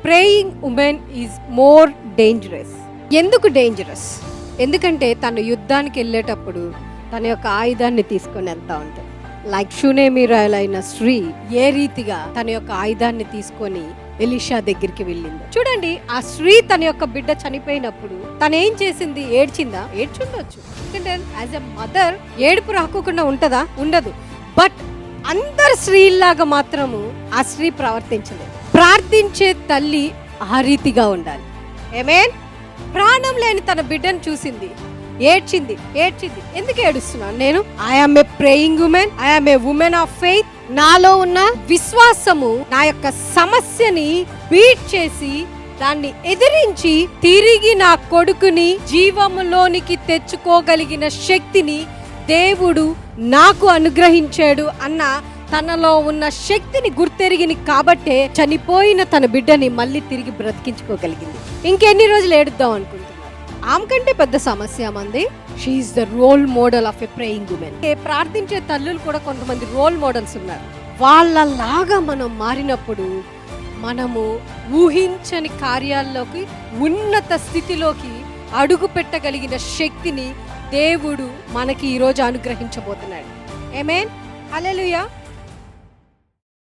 Praying women is more dangerous. ఎందుకు dangerous? ఎందుకంటే తను యుద్ధానికి వెళ్ళేటప్పుడు తన యొక్క ఆయుధాన్ని తీసుకొని వెళ్తా ఉంటుంది. లైక్ షూనేమీరాలైన స్త్రీ ఏ రీతిగా తన యొక్క ఆయుధాన్ని తీసుకొని ఎలీషా దగ్గరికి వెళ్ళింది చూడండి. ఆ స్త్రీ తన యొక్క బిడ్డ చనిపోయినప్పుడు తను ఏం చేసింది? ఏడ్చిందా? ఏడ్చుండొచ్చు. ఎందుకంటే యాజ్ ఎ మదర్ ఏడుపు రాకోకుండా ఉంటదా? ఉండదు. బట్ అందరు స్త్రీలాగా మాత్రము ఆ స్త్రీ ప్రవర్తించలేదు. ప్రార్థించే తల్లి ఆ రీతిగా ఉండాలి. ఆమేన్. ప్రాణం లేని తన బిడ్డను చూసింది, ఏడ్చింది. ఎందుకు ఏడుస్తున్నాను నేను? I am a praying women, I am a women of faith. నాలో ఉన్న విశ్వాసము నా యొక్క సమస్యని బీట్ చేసి దాన్ని ఎదిరించి తిరిగి నా కొడుకుని జీవములోనికి తెచ్చుకోగలిగిన శక్తిని దేవుడు నాకు అనుగ్రహించాడు అన్న తనలో ఉన్న శక్తిని గుర్తెరిగింది కాబట్టే చనిపోయిన తన బిడ్డని మళ్ళీ తిరిగి బ్రతికించుకోగలిగింది. ఇంకెన్ని రోజులు ఏడుద్దాం అనుకుంటున్నారు? ఆమె కంటే పెద్ద సమస్య మంది. She's the role model of a praying women. ప్రార్థించే తల్లులు కూడా కొంతమంది రోల్ మోడల్స్ ఉన్నారు. వాళ్ళలాగా మనం మారినప్పుడు మనము ఊహించని కార్యాల్లోకి, ఉన్నత స్థితిలోకి అడుగు పెట్టగలిగిన శక్తిని దేవుడు మనకి ఈరోజు అనుగ్రహించబోతున్నాడు. ఆమేన్. హల్లెలూయా.